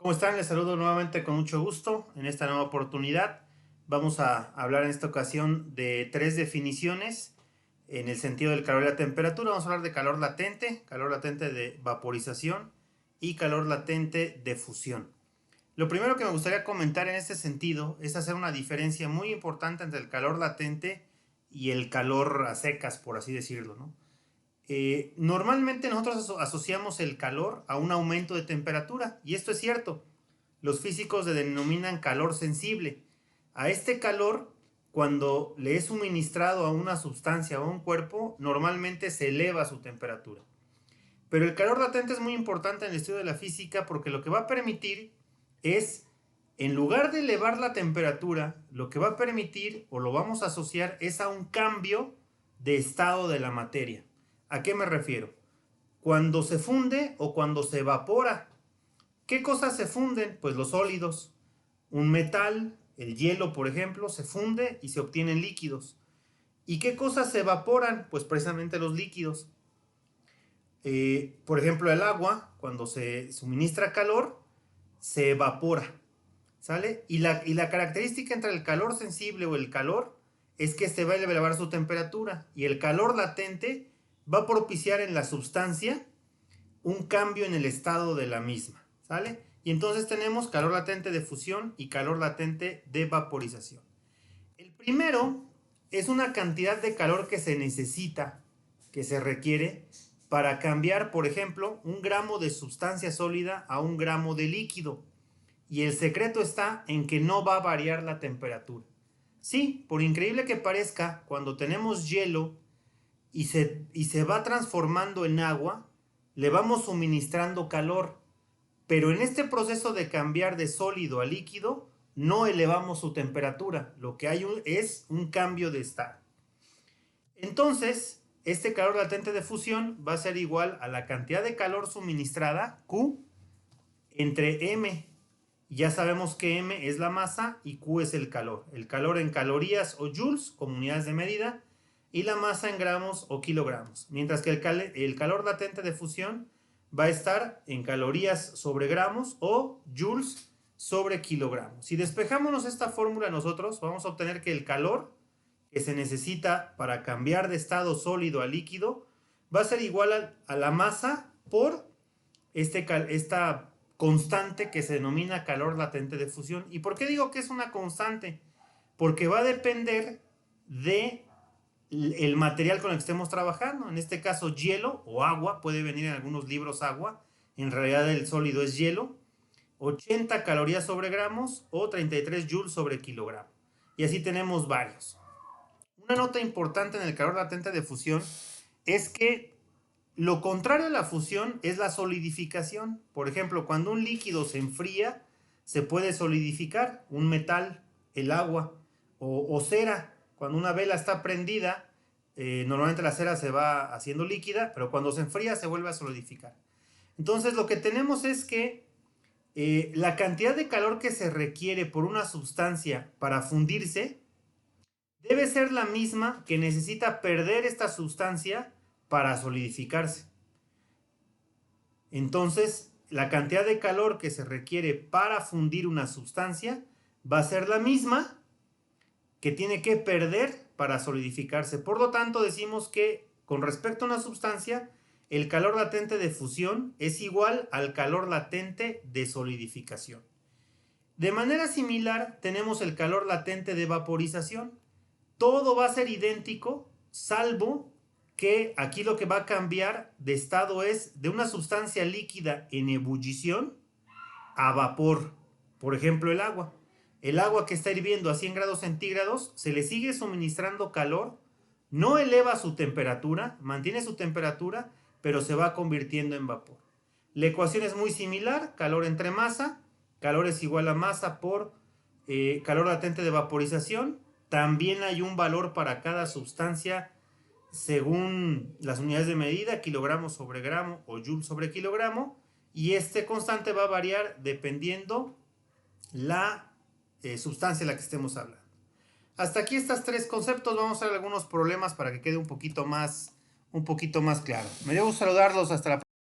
¿Cómo están? Les saludo nuevamente con mucho gusto en esta nueva oportunidad. Vamos a hablar en esta ocasión de tres definiciones en el sentido del calor y la temperatura. Vamos a hablar de calor latente de vaporización y calor latente de fusión. Lo primero que me gustaría comentar en este sentido es hacer una diferencia muy importante entre el calor latente y el calor a secas, por así decirlo, ¿no? Normalmente nosotros asociamos el calor a un aumento de temperatura, y esto es cierto. Los físicos le denominan calor sensible. A este calor, cuando le es suministrado a una sustancia o a un cuerpo, normalmente se eleva su temperatura. Pero el calor latente es muy importante en el estudio de la física porque lo que va a permitir es, en lugar de elevar la temperatura, lo que va a permitir o lo vamos a asociar es a un cambio de estado de la materia. ¿A qué me refiero? Cuando se funde o cuando se evapora. ¿Qué cosas se funden? Pues los sólidos. Un metal, el hielo, por ejemplo, se funde y se obtienen líquidos. ¿Y qué cosas se evaporan? Pues precisamente los líquidos. Por ejemplo, el agua, cuando se suministra calor, se evapora. ¿Sale? Y la característica entre el calor sensible o el calor es que se va a elevar su temperatura. Y el calor latente va a propiciar en la sustancia un cambio en el estado de la misma, ¿sale? Y entonces tenemos calor latente de fusión y calor latente de vaporización. El primero es una cantidad de calor que se necesita, que se requiere para cambiar, por ejemplo, 1 gramo de sustancia sólida a 1 gramo de líquido. Y el secreto está en que no va a variar la temperatura. Sí, por increíble que parezca, cuando tenemos hielo y se va transformando en agua, le vamos suministrando calor, pero en este proceso de cambiar de sólido a líquido no elevamos su temperatura, lo que hay es un cambio de estado. Entonces, este calor latente de fusión va a ser igual a la cantidad de calor suministrada, Q, entre M. Ya sabemos que M es la masa y Q es el calor. El calor en calorías o joules, como unidades de medida, y la masa en gramos o kilogramos. Mientras que el calor latente de fusión va a estar en calorías sobre gramos o joules sobre kilogramos. Si despejamos esta fórmula nosotros, vamos a obtener que el calor que se necesita para cambiar de estado sólido a líquido va a ser igual a la masa por esta constante que se denomina calor latente de fusión. ¿Y por qué digo que es una constante? Porque va a depender de el material con el que estemos trabajando. En este caso hielo o agua, puede venir en algunos libros agua, en realidad el sólido es hielo. 80 calorías sobre gramos o 33 joules sobre kilogramo. Y así tenemos varios. Una nota importante en el calor latente de fusión es que lo contrario a la fusión es la solidificación. Por ejemplo, cuando un líquido se enfría, se puede solidificar. Un metal, el agua o cera. Cuando una vela está prendida, normalmente la cera se va haciendo líquida, pero cuando se enfría se vuelve a solidificar. Entonces lo que tenemos es que la cantidad de calor que se requiere por una sustancia para fundirse debe ser la misma que necesita perder esta sustancia para solidificarse. Entonces, la cantidad de calor que se requiere para fundir una sustancia va a ser la misma que tiene que perder para solidificarse. Por lo tanto, decimos que con respecto a una sustancia, el calor latente de fusión es igual al calor latente de solidificación. De manera similar, tenemos el calor latente de vaporización. Todo va a ser idéntico, salvo que aquí lo que va a cambiar de estado es de una sustancia líquida en ebullición a vapor. Por ejemplo, el agua. El agua que está hirviendo a 100 grados centígrados se le sigue suministrando calor, no eleva su temperatura, mantiene su temperatura, pero se va convirtiendo en vapor. La ecuación es muy similar, calor entre masa, calor es igual a masa por calor latente de vaporización. También hay un valor para cada sustancia según las unidades de medida, kilogramos sobre gramo o joule sobre kilogramo, y este constante va a variar dependiendo la sustancia de la que estemos hablando. Hasta aquí estos tres conceptos. Vamos a ver algunos problemas para que quede un poquito más claro. Me dio gusto saludarlos. Hasta la próxima.